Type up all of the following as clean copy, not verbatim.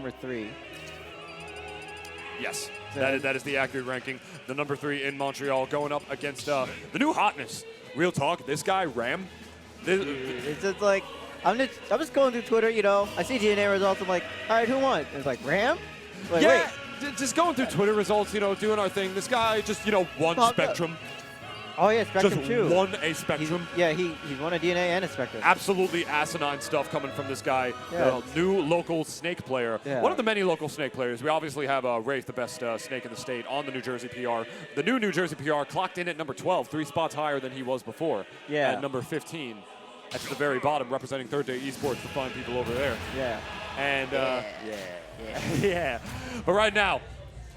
number 3. Yes, that is the accurate ranking. The number 3 in Montreal going up against the new hotness. Real talk, this guy, Ram. It's just like, I'm just going through Twitter, you know, I see DNA results, I'm like, all right, who won? And it's like, Ram? Like, yeah, just going through Twitter results, you know, doing our thing. This guy just, you know, won Spectrum. Oh yeah, Spectrum just too. won a Spectrum. He won a DNA and a Spectrum. Absolutely asinine stuff coming from this guy, Yeah. the new local Snake player. Yeah. One of the many local Snake players. We obviously have Wraith, the best Snake in the state, on the New Jersey PR. The new New Jersey PR clocked in at number 12, 3 spots higher than he was before. Yeah. At number 15, at the very bottom, representing Third Day eSports, the fine people over there. Yeah. And yeah. yeah. But right now,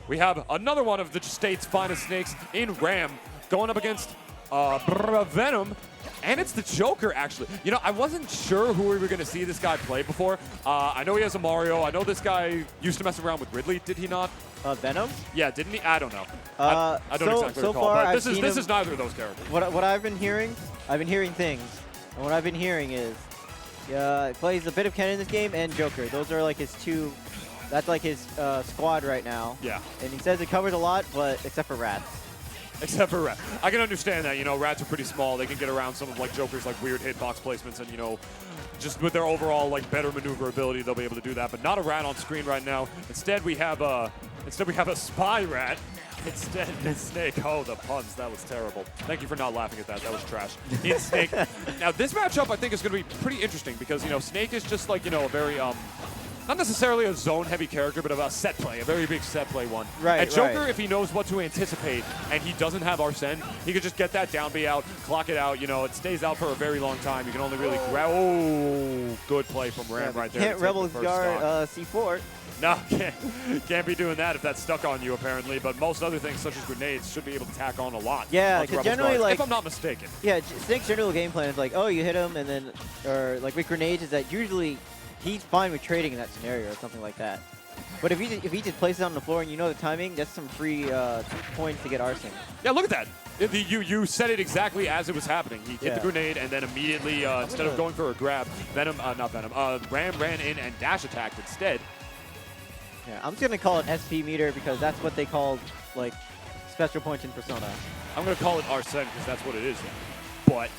we have another one of the state's finest Snakes in Ram going up against Venom, and it's the Joker, actually. You know, I wasn't sure who we were going to see this guy play before. I know he has a Mario. I know this guy used to mess around with Ridley, did he not? Venom? Yeah, didn't he? I don't know. I don't exactly so recall. far, But this is neither of those characters. What I've been hearing things, and what I've been hearing is, he plays a bit of Ken in this game and Joker. Those are like his two. That's like his squad right now. Yeah. And he says it covers a lot, but except for Rats. Except for Rat. I can understand that, you know, Rats are pretty small. They can get around some of, like, Joker's, like, weird hitbox placements and, you know, just with their overall, like, better maneuverability, they'll be able to do that. But not a Rat on screen right now. Instead, we have a Spy Rat. Instead, Snake. Oh, the puns. That was terrible. Thank you for not laughing at that. That was trash. He and Snake. Now, this matchup, I think, is going to be pretty interesting because, you know, Snake is just, like, you know, a very, not necessarily a zone-heavy character, but a set play, a very big set play one. Right, and Joker, right. if he knows what to anticipate and he doesn't have SYN, he could just get that down B out, clock it out. You know, it stays out for a very long time. You can only really grab. Oh, good play from Ram right there. Can't Rebels guard C4. No, can't be doing that if that's stuck on you, apparently. But most other things, such as grenades, should be able to tack on a lot. Yeah, because generally, guards, like, if I'm not mistaken. Yeah, Snake's general game plan is like, oh, you hit him, and then, or like with grenades, is that usually he's fine with trading in that scenario or something like that. But if he just places it on the floor and you know the timing, that's some free points to get SYN. Yeah, look at that. You said it exactly as it was happening. He hit the grenade and then immediately, instead of going for a grab, Ram ran in and dash attacked instead. Yeah, I'm just going to call it SP meter because that's what they called, like, special points in Persona. I'm going to call it SYN because that's what it is. But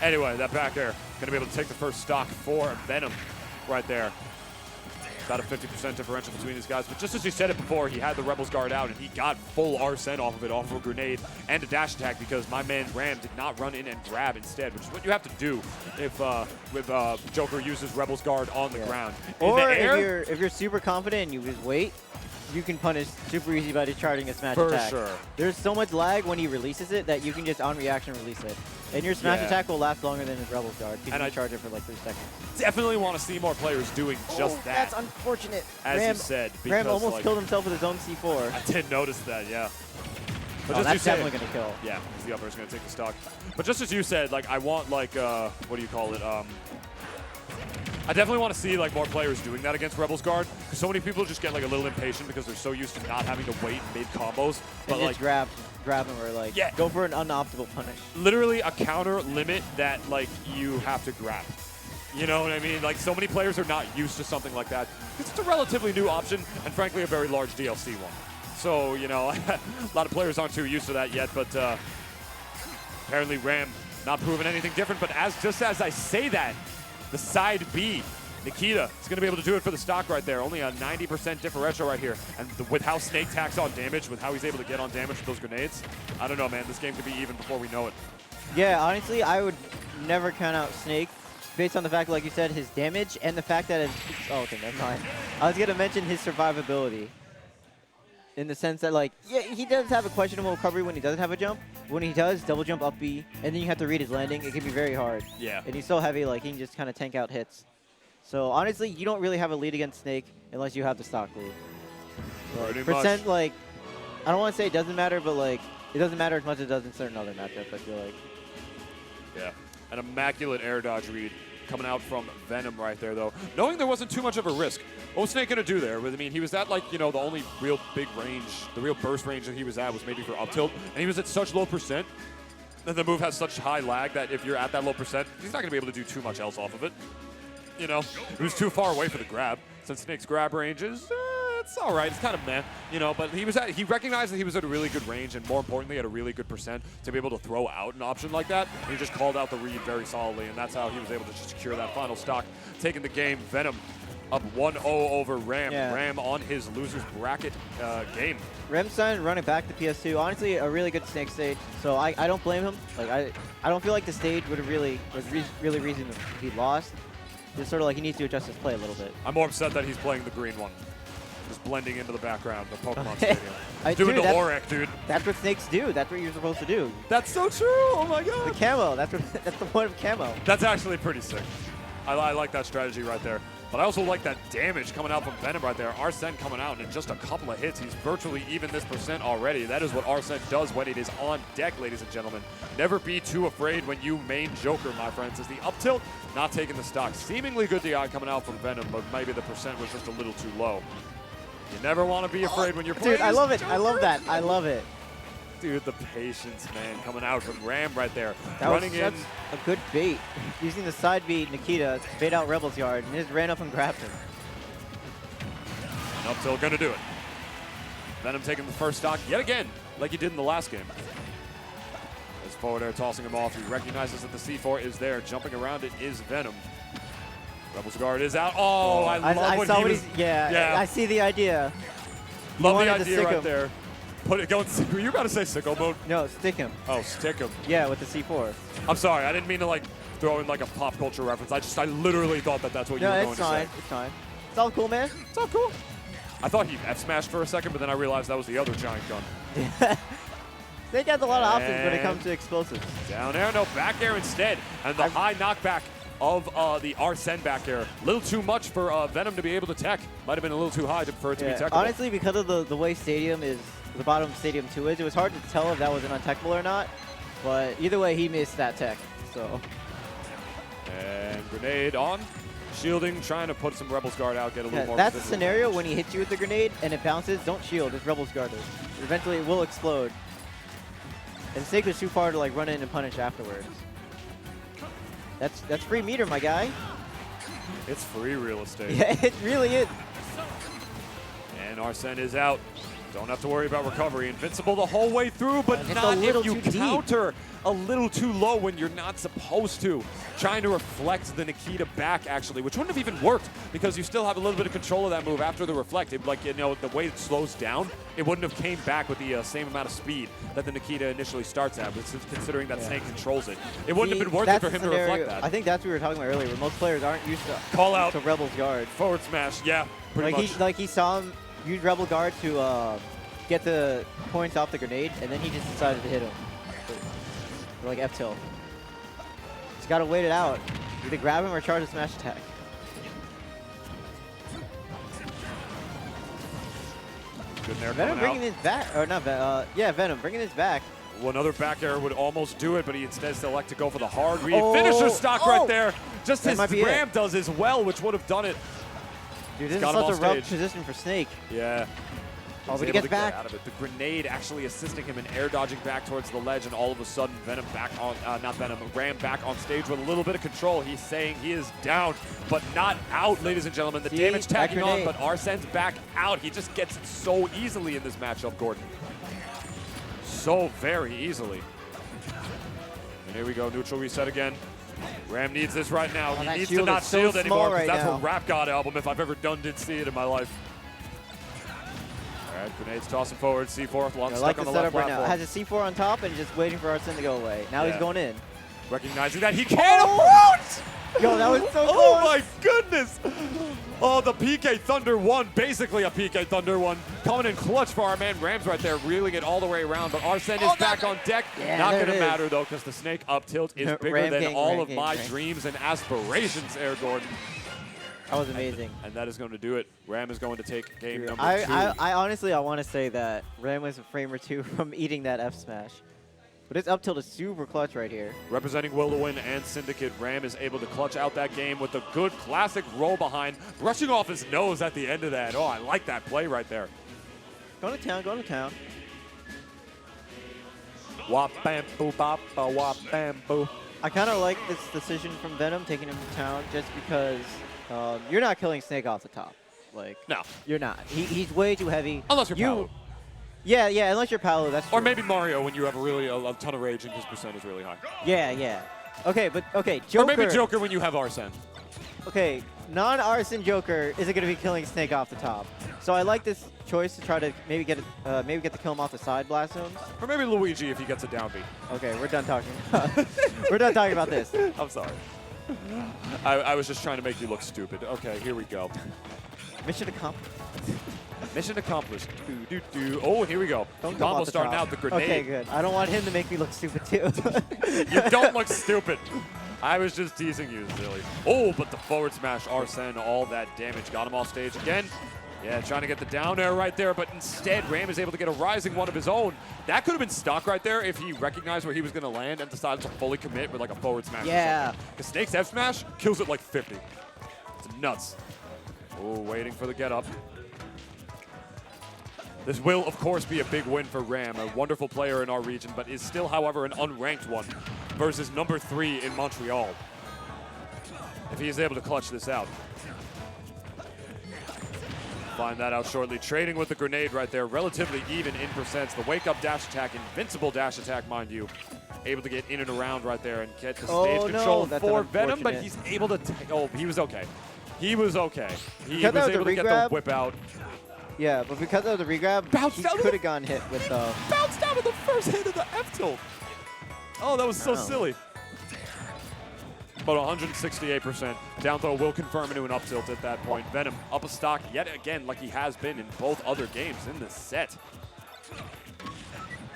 anyway, that back there, going to be able to take the first stock for Venom right there. About a 50% differential between these guys. But just as you said it before, he had the Rebels guard out, and he got full SYN off of it, off of a grenade and a dash attack because my man Ram did not run in and grab instead, which is what you have to do if Joker uses Rebels guard on the ground. Or in the air, if you're super confident and you just wait, you can punish super easy by just charging a smash attack. For sure. There's so much lag when he releases it that you can just on reaction release it. And your smash attack will last longer than his Rebels guard because you can charge it for like 3 seconds. Definitely want to see more players doing just that. That's unfortunate. As you said. Ram almost killed himself with his own C4. I did notice that, yeah. But that's definitely going to kill. Yeah, because the upper is going to take the stock. But just as you said, like, I want, like, what do you call it? I definitely want to see like more players doing that against Rebels Guard, because so many people just get like a little impatient because they're so used to not having to wait mid combos. But and like grab them or like go for an unoptimal punish. Literally a counter limit that like you have to grab. You know what I mean? Like so many players are not used to something like that. It's a relatively new option and frankly a very large DLC one. So you know a lot of players aren't too used to that yet. But apparently Ram not proving anything different. But just as I say that. The side B, Nikita is going to be able to do it for the stock right there. Only a 90% differential right here. And with how Snake tacks on damage, with how he's able to get on damage with those grenades, I don't know, man. This game could be even before we know it. Yeah, honestly, I would never count out Snake based on the fact, like you said, his damage and the fact that oh, okay, never mind. I was going to mention his survivability. In the sense that, like, yeah, he does have a questionable recovery when he doesn't have a jump. When he does, double jump up B, and then you have to read his landing. It can be very hard. Yeah. And he's so heavy, like, he can just kind of tank out hits. So, honestly, you don't really have a lead against Snake unless you have the stock lead. Like, percent, like, I don't want to say it doesn't matter, but, like, it doesn't matter as much as it does in certain other matchups, I feel like. Yeah. An immaculate air dodge read coming out from Venom right there, though. Knowing there wasn't too much of a risk. What was Snake going to do there? I mean, he was at, like, you know, the only real big range, the real burst range that he was at was maybe for up tilt, and he was at such low percent that the move has such high lag that if you're at that low percent, he's not going to be able to do too much else off of it. You know, it was too far away for the grab. since Snake's grab range is, it's all right. It's kind of meh, you know, but he recognized that he was at a really good range and more importantly at a really good percent to be able to throw out an option like that. And he just called out the read very solidly, and that's how he was able to secure that final stock, taking the game. Venom up 1-0 over Ram. Yeah. Ram on his loser's bracket game. Remstein running back to PS2. Honestly, a really good Snake stage. So I don't blame him. Like I don't feel like the stage was really reason he lost. It's sort of like he needs to adjust his play a little bit. I'm more upset that he's playing the green one. Just blending into the background, the Pokemon Stadium. Dude, the Auric, dude. That's what snakes do. That's what you're supposed to do. That's so true. Oh my god. The camo. That's the point of camo. That's actually pretty sick. I like that strategy right there. But I also like that damage coming out from Venom right there. SYN coming out, and in just a couple of hits, he's virtually even this percent already. That is what SYN does when it is on deck, ladies and gentlemen. Never be too afraid when you main Joker, my friends. Is the up tilt not taking the stock. Seemingly good DI coming out from Venom, but maybe the percent was just a little too low. You never want to be afraid when you're playing. Dude, I love it. Joker. I love that. I love it. Dude, the patience, man, coming out from Ram right there. That's a good bait. Using the side beat, Nikita, to bait out Rebel's Yard, and just ran up and grabbed him. And up tilt gonna do it. Venom taking the first stock yet again, like he did in the last game. As forward air tossing him off, he recognizes that the C4 is there. Jumping around it is Venom. Rebel's Guard is out. Oh, I love what he was. Yeah, I see the idea. Love the idea right there. Put it going. Were you about to say sicko mode? No, stick him. Oh, stick him. Yeah, with the C4. I'm sorry, I didn't mean to like throw in like a pop culture reference. I literally thought that that's what you were going to say. No, it's fine. It's fine. It's all cool, man. It's all cool. I thought he F-smashed for a second, but then I realized that was the other giant gun. Snake has a lot of options when it comes to explosives. Down air, no, back air instead. And the high knockback of the SYN back air. A little too much for Venom to be able to tech. Might have been a little too high for it to be techable. Honestly, because of the way Stadium is, the bottom of Stadium 2 is, it was hard to tell if that was an untechable or not. But either way, he missed that tech. So. And grenade on. Shielding, trying to put some Rebel's Guard out, get a little more. That's the scenario when he hits you with the grenade and it bounces. Don't shield, it's Rebel's Guard. Eventually it will explode. And Snake was too far to like run in and punish afterwards. That's free meter, my guy. It's free real estate. Yeah, it really is. And SYN is out. Don't have to worry about recovery. Invincible the whole way through, but not if you counter a little too low when you're not supposed to. Trying to reflect the Nikita back, actually, which wouldn't have even worked because you still have a little bit of control of that move after the reflect. It, like, you know, the way it slows down, it wouldn't have came back with the same amount of speed that the Nikita initially starts at, considering that Snake controls it. It wouldn't have been worth it for him to reflect that. I think that's what we were talking about earlier, where most players aren't used to call out to Rebel's Guard. Forward smash, yeah, pretty much. He saw him use Rebel Guard to get the points off the grenade, and then he just decided to hit him. For like F-tilt. He's got to wait it out. Either grab him or charge a smash attack. Good there. Venom bringing his back, or not Venom, yeah, Venom bringing his back. Well, another back air would almost do it, but he instead select to go for the hard read. Finisher stock right there. Just as Ram does as well, which would have done it. Dude, this is such a rough position for Snake. Yeah. Oh, but he gets back. Out of it. The grenade actually assisting him in air dodging back towards the ledge, and all of a sudden, Venom back on, not Venom, Ram back on stage with a little bit of control. He's saying he is down, but not out, ladies and gentlemen. The damage tagging on, but SYN's back out. He just gets it so easily in this matchup, Gordon. So very easily. And here we go, neutral reset again. Ram needs this right now. He needs to not shield anymore, because that's a Rap God album if I've ever did see it in my life. All right, grenades tossing forward. C4 long stuck on the left platform. Has a C4 on top and just waiting for SYN to go away. Now he's going in. Recognizing that he can't approach! Yo, that was so close. Oh my goodness! Oh, the PK Thunder 1, basically a PK Thunder 1. Coming in clutch for our man Rams right there, reeling it all the way around. But SYN is back on deck. Yeah, not going to matter, though, because the Snake up tilt is bigger than all of my dreams and aspirations, Air Gordon. That was amazing. And that is going to do it. Ram is going to take game number 2. I honestly, I want to say that Ram was a frame or two from eating that F smash. But his up tilt is super clutch right here. Representing Will to Win and Syndicate, Ram is able to clutch out that game with a good classic roll behind, brushing off his nose at the end of that. Oh, I like that play right there. Go to town, go to town. Wop bam boo bop wop bam boo. I kind of like this decision from Venom taking him to town just because you're not killing Snake off the top. Like, No. you're not. He's way too heavy. Unless you're Paolo. Yeah, unless you're Paolo, that's true. Or maybe Mario when you have a ton of rage and his percent is really high. Yeah. Okay, Joker. Or maybe Joker when you have Arsene. Okay, non-Arson Joker isn't going to be killing Snake off the top. So I like this choice to try to maybe get the kill him off the side blast zones. Or maybe Luigi if he gets a down B. Okay, we're done talking. We're done talking about this. I'm sorry. I was just trying to make you look stupid. Okay, here we go. Mission accomplished. Mission accomplished. Oh, here we go. Combo starting out the grenade. Okay, good. I don't want him to make me look stupid too. You don't look stupid. I was just teasing you, silly. Oh, but the forward smash, Arsene, all that damage. Got him off stage again. Yeah, trying to get the down air right there, but instead Ram is able to get a rising one of his own. That could have been stock right there if he recognized where he was going to land and decided to fully commit with like a forward smash. Yeah. Because Snake's F smash kills it like 50. It's nuts. Oh, waiting for the get up. This will, of course, be a big win for Ram, a wonderful player in our region, but is still, however, an unranked one versus number 3 in Montreal. If he is able to clutch this out. Find that out shortly. Trading with the grenade right there, relatively even in percents. The wake-up dash attack, invincible dash attack, mind you. Able to get in and around right there and get the stage control for Venom, but he's able to oh, he was okay. He was okay. He was able to get the whip out. Yeah, but because of the regrab, he could have gone hit with the... Bounced out with the first hit of the F-tilt. Oh, that was so silly. But 168%. Down throw will confirm into an up tilt at that point. Venom up a stock yet again like he has been in both other games in this set.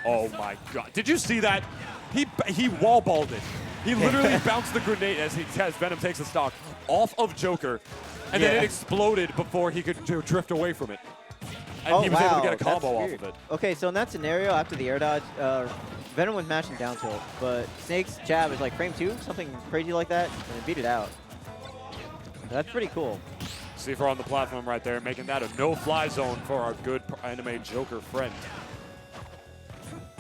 Oh my God. Did you see that? He wall-balled it. He literally bounced the grenade as Venom takes the stock off of Joker. And then it exploded before he could drift away from it. And he was able to get a combo off of it. Okay, so in that scenario, after the air dodge, Venom was mashing down tilt, but Snake's jab is like frame 2, something crazy like that, and it beat it out. That's pretty cool. C4 on the platform right there, making that a no-fly zone for our good anime Joker friend.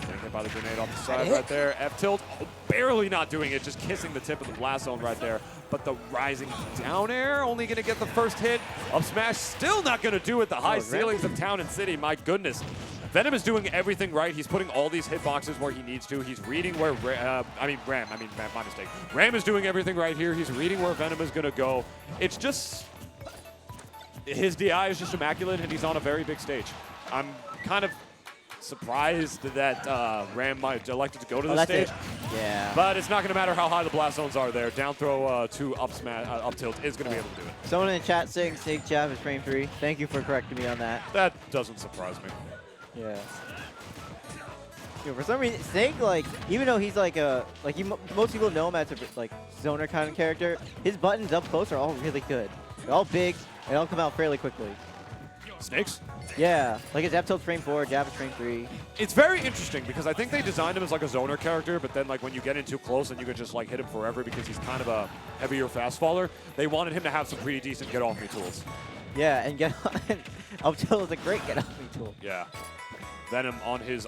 Getting hit by the grenade off the side right there. F-tilt, barely not doing it, just kissing the tip of the blast zone right there. But the rising down air, only going to get the first hit. Up smash, still not going to do it. The high ceilings of Town and City, my goodness. Venom is doing everything right. He's putting all these hitboxes where he needs to. He's reading where, Ram, my mistake. Ram is doing everything right here. He's reading where Venom is going to go. It's just, his DI is just immaculate, and he's on a very big stage. I'm kind of surprised that Ram might elected to go to the stage. Yeah. But it's not going to matter how high the blast zones are there. Down throw to up tilt is going to be able to do it. Someone in the chat saying Snake jab is frame 3. Thank you for correcting me on that. That doesn't surprise me. Yeah. For some reason, Snake, like, even though he's like a, most people know him as a like zoner kind of character, his buttons up close are all really good. They're all big. They all come out fairly quickly. Snakes? Yeah, like his F tilt frame 4, jab is frame 3. It's very interesting because I think they designed him as like a zoner character, but then like when you get in too close and you can just like hit him forever because he's kind of a heavier fast faller, they wanted him to have some pretty decent get off me tools. Yeah, and up tilt is a great get off me tool. Yeah. Venom on his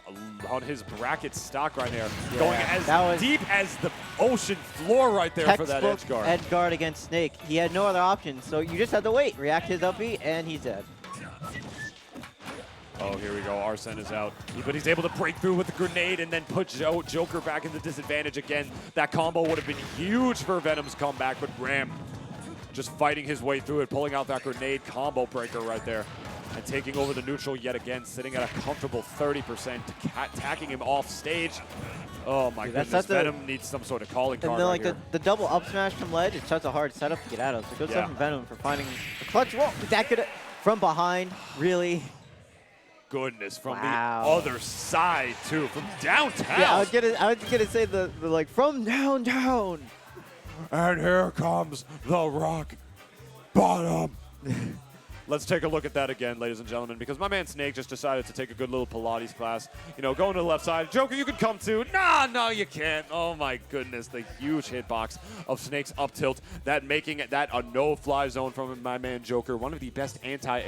bracket stock right there, going as deep as the ocean floor right there for that edge guard. Edge guard against Snake. He had no other options, so you just had to wait. React his up B, and he's dead. Oh, here we go. Arsene is out. But he's able to break through with the grenade and then put Joker back in the disadvantage again. That combo would have been huge for Venom's comeback, but Ram just fighting his way through it, pulling out that grenade combo breaker right there. And taking over the neutral yet again, sitting at a comfortable 30%, attacking him off stage. Oh my goodness, Venom needs some sort of calling card. And then like the double up smash from ledge is such a hard setup to get out of. So good stuff from Venom for finding the clutch roll. That could from behind, really. Goodness, from the other side too, from downtown. Yeah, I was gonna say the like from downtown. And here comes the rock bottom. Let's take a look at that again, ladies and gentlemen, because my man Snake just decided to take a good little Pilates class. You know, going to the left side. Joker, you can come too. No, you can't. Oh, my goodness. The huge hitbox of Snake's up tilt, that making that a no-fly zone from my man Joker. One of the best anti-